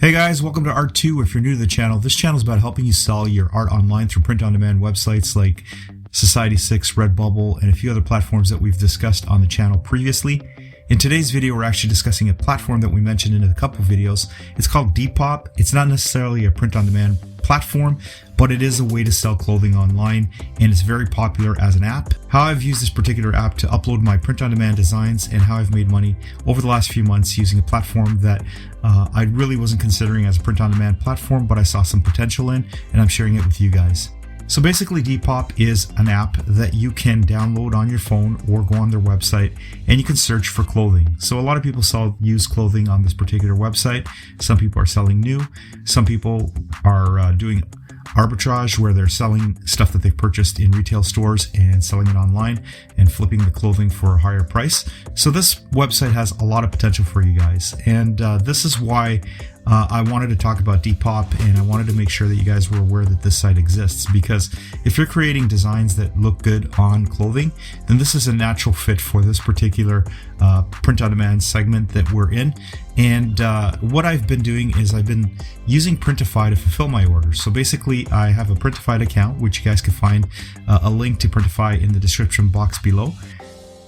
Hey guys, welcome to Art 2. If you're new to the channel, this channel is about helping you sell your art online through print-on-demand websites like Society6, Redbubble, and a few other platforms that we've discussed on the channel previously. In today's video, we're actually discussing a platform that we mentioned in a couple videos. It's called Depop. It's not necessarily a print-on-demand platform, but it is a way to sell clothing online, and it's very popular as an app. How I've used this particular app to upload my print-on-demand designs and how I've made money over the last few months using a platform that I really wasn't considering as a print-on-demand platform, but I saw some potential in, and I'm sharing it with you guys. So basically, Depop is an app that you can download on your phone or go on their website and you can search for clothing. So a lot of people sell used clothing on this particular website. Some people are selling new. Some people are doing arbitrage where they're selling stuff that they've purchased in retail stores and selling it online and flipping the clothing for a higher price. So this website has a lot of potential for you guys. And this is why I wanted to talk about Depop, and I wanted to make sure that you guys were aware that this site exists, because if you're creating designs that look good on clothing, then this is a natural fit for this particular print-on-demand segment that we're in. And what I've been doing is I've been using Printify to fulfill my orders. So basically, I have a Printify account, which you guys can find a link to Printify in the description box below.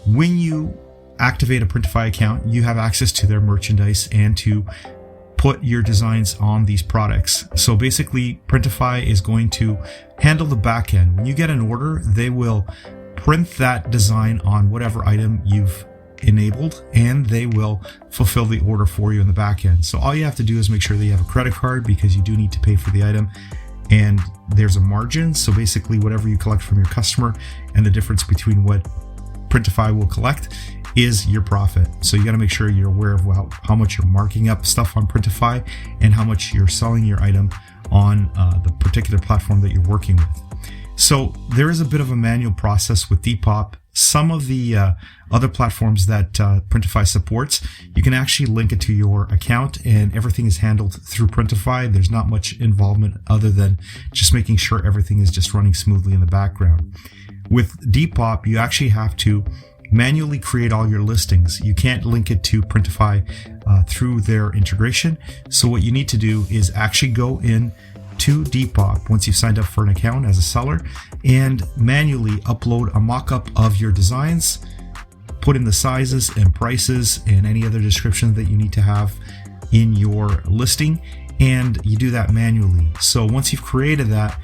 When you activate a Printify account, you have access to their merchandise and to put your designs on these products. So basically, Printify is going to handle the back end. When you get an order, they will print that design on whatever item you've enabled, and they will fulfill the order for you in the back end. So all you have to do is make sure that you have a credit card, because you do need to pay for the item, and there's a margin. So basically, whatever you collect from your customer and the difference between what Printify will collect is your profit. So you got to make sure you're aware of how much you're marking up stuff on Printify and how much you're selling your item on the particular platform that you're working with. So there is a bit of a manual process with Depop. Some of the other platforms that Printify supports, you can actually link it to your account and everything is handled through Printify. There's not much involvement other than just making sure everything is just running smoothly in the background. With Depop, you actually have to manually create all your listings. You can't link it to Printify through their integration. So what you need to do is actually go in to Depop once you've signed up for an account as a seller and manually upload a mock-up of your designs, put in the sizes and prices and any other description that you need to have in your listing, and you do that manually. So once you've created that,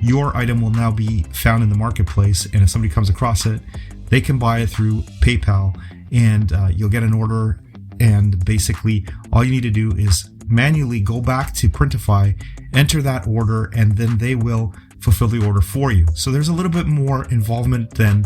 your item will now be found in the marketplace, and if somebody comes across it, they can buy it through PayPal, and you'll get an order, and basically all you need to do is manually go back to Printify, enter that order, and then they will fulfill the order for you. So there's a little bit more involvement than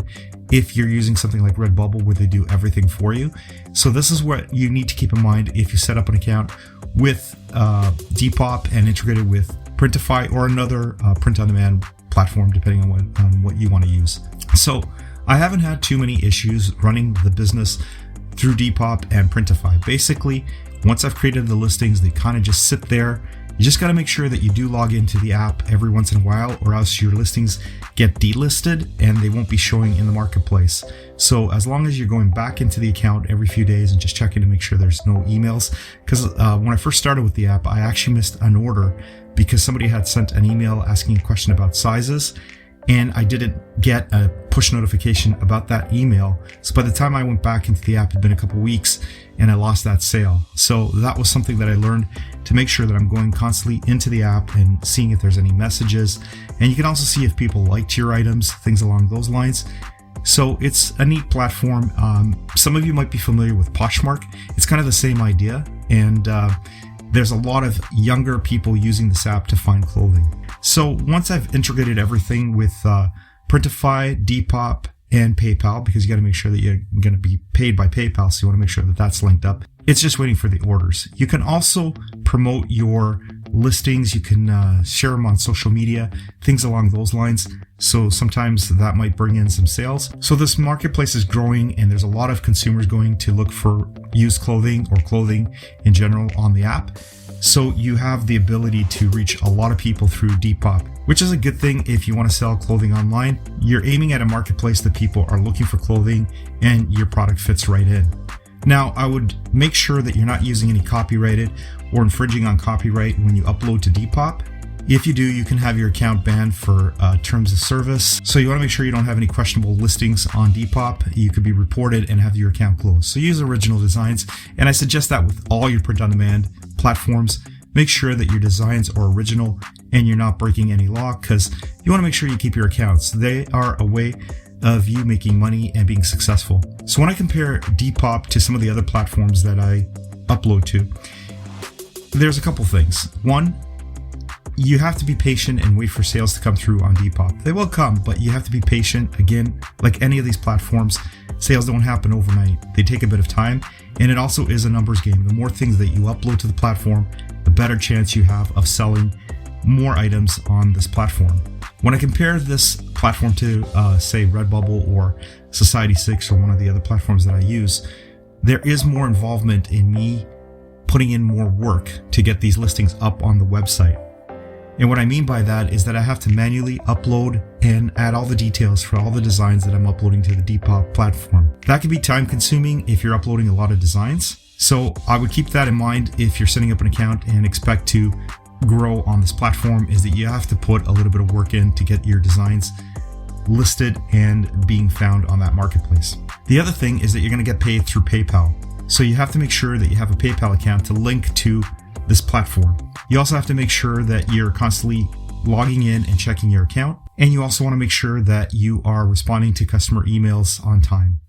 if you're using something like Redbubble where they do everything for you. So this is what you need to keep in mind if you set up an account with Depop and integrate it with Printify or another print-on-demand platform, depending on what you want to use. So I haven't had too many issues running the business through Depop and Printify. Basically, once I've created the listings, they kind of just sit there. You just got to make sure that you do log into the app every once in a while, or else your listings get delisted and they won't be showing in the marketplace. So as long as you're going back into the account every few days and just checking to make sure there's no emails, because when I first started with the app, I actually missed an order because somebody had sent an email asking a question about sizes, and I didn't get a push notification about that email. So by the time I went back into the app, it had been a couple weeks and I lost that sale. So that was something that I learned, to make sure that I'm going constantly into the app and seeing if there's any messages. And you can also see if people liked your items, things along those lines. So it's a neat platform. Some of you might be familiar with Poshmark. It's kind of the same idea. And there's a lot of younger people using this app to find clothing. So once I've integrated everything with Printify, Depop, and PayPal, because you got to make sure that you're going to be paid by PayPal, so you want to make sure that that's linked up. It's just waiting for the orders. You can also promote your listings. You can share them on social media, things along those lines. So sometimes that might bring in some sales. So this marketplace is growing, and there's a lot of consumers going to look for used clothing or clothing in general on the app. So you have the ability to reach a lot of people through Depop, which is a good thing if you want to sell clothing online. You're aiming at a marketplace that people are looking for clothing and your product fits right in. Now, I would make sure that you're not using any copyrighted or infringing on copyright when you upload to Depop. If you do, you can have your account banned for terms of service. So you want to make sure you don't have any questionable listings on Depop. You could be reported and have your account closed. So use original designs. And I suggest that with all your print-on-demand platforms. Make sure that your designs are original and you're not breaking any law, because you want to make sure you keep your accounts. They are a way of you making money and being successful. So when I compare Depop to some of the other platforms that I upload to, there's a couple things. One, you have to be patient and wait for sales to come through on Depop. They will come, but you have to be patient. Again, like any of these platforms, sales don't happen overnight. They take a bit of time, and it also is a numbers game. The more things that you upload to the platform, the better chance you have of selling more items on this platform. When I compare this platform to, say, Redbubble or Society6 or one of the other platforms that I use, there is more involvement in me putting in more work to get these listings up on the website. And what I mean by that is that I have to manually upload and add all the details for all the designs that I'm uploading to the Depop platform. That can be time consuming if you're uploading a lot of designs. So I would keep that in mind if you're setting up an account and expect to grow on this platform, is that you have to put a little bit of work in to get your designs listed and being found on that marketplace. The other thing is that you're going to get paid through PayPal. So you have to make sure that you have a PayPal account to link to this platform. You also have to make sure that you're constantly logging in and checking your account. And you also want to make sure that you are responding to customer emails on time.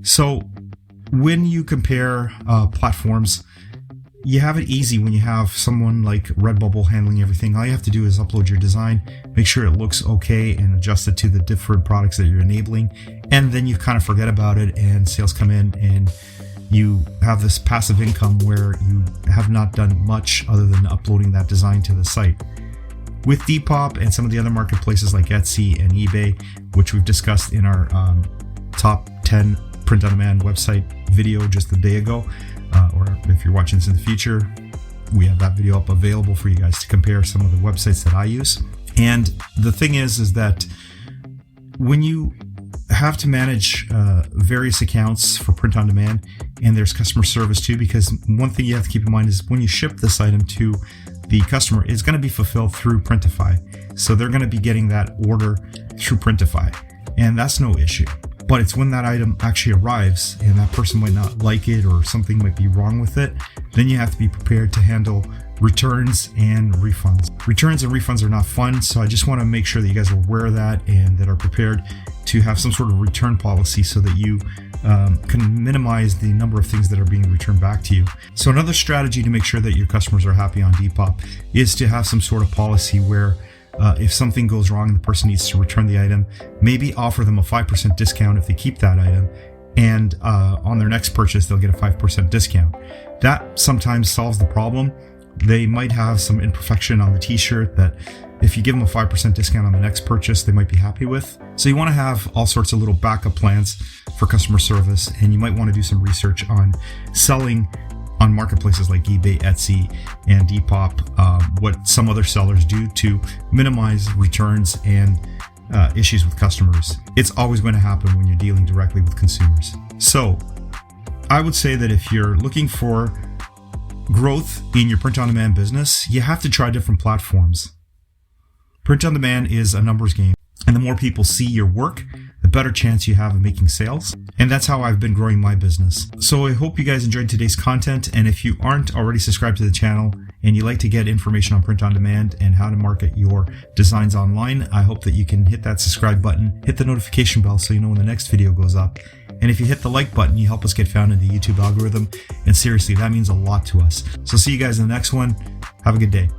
So when you compare platforms, you have it easy when you have someone like Redbubble handling everything. All you have to do is upload your design, make sure it looks okay, and adjust it to the different products that you're enabling. And then you kind of forget about it and sales come in and you have this passive income where you have not done much other than uploading that design to the site. With Depop and some of the other marketplaces like Etsy and eBay, which we've discussed in our top 10 print-on-demand website video just a day ago, or if you're watching this in the future, we have that video up available for you guys to compare some of the websites that I use. And the thing is that when you have to manage various accounts for print on demand, and there's customer service too, because one thing you have to keep in mind is when you ship this item to the customer, it's going to be fulfilled through Printify. So they're going to be getting that order through Printify, and that's no issue. But it's when that item actually arrives and that person might not like it or something might be wrong with it, then you have to be prepared to handle returns and refunds. Returns and refunds are not fun, so I just want to make sure that you guys are aware of that and that are prepared to have some sort of return policy so that you can minimize the number of things that are being returned back to you. So another strategy to make sure that your customers are happy on Depop is to have some sort of policy where if something goes wrong and the person needs to return the item, maybe offer them a 5% discount if they keep that item, and on their next purchase they'll get a 5% discount. That sometimes solves the problem. They might have some imperfection on the t-shirt that if you give them a 5% discount on the next purchase, they might be happy with. So you want to have all sorts of little backup plans for customer service, and you might want to do some research on selling on marketplaces like eBay, Etsy, and Depop, what some other sellers do to minimize returns and issues with customers. It's always going to happen when you're dealing directly with consumers. So I would say that if you're looking for growth in your print-on-demand business, you have to try different platforms. Print-on-demand is a numbers game, and the more people see your work, the better chance you have of making sales. And that's how I've been growing my business. So I hope you guys enjoyed today's content. And if you aren't already subscribed to the channel and you like to get information on print on demand and how to market your designs online, I hope that you can hit that subscribe button, hit the notification bell so you know when the next video goes up. And if you hit the like button, you help us get found in the YouTube algorithm. And seriously, that means a lot to us. So see you guys in the next one. Have a good day.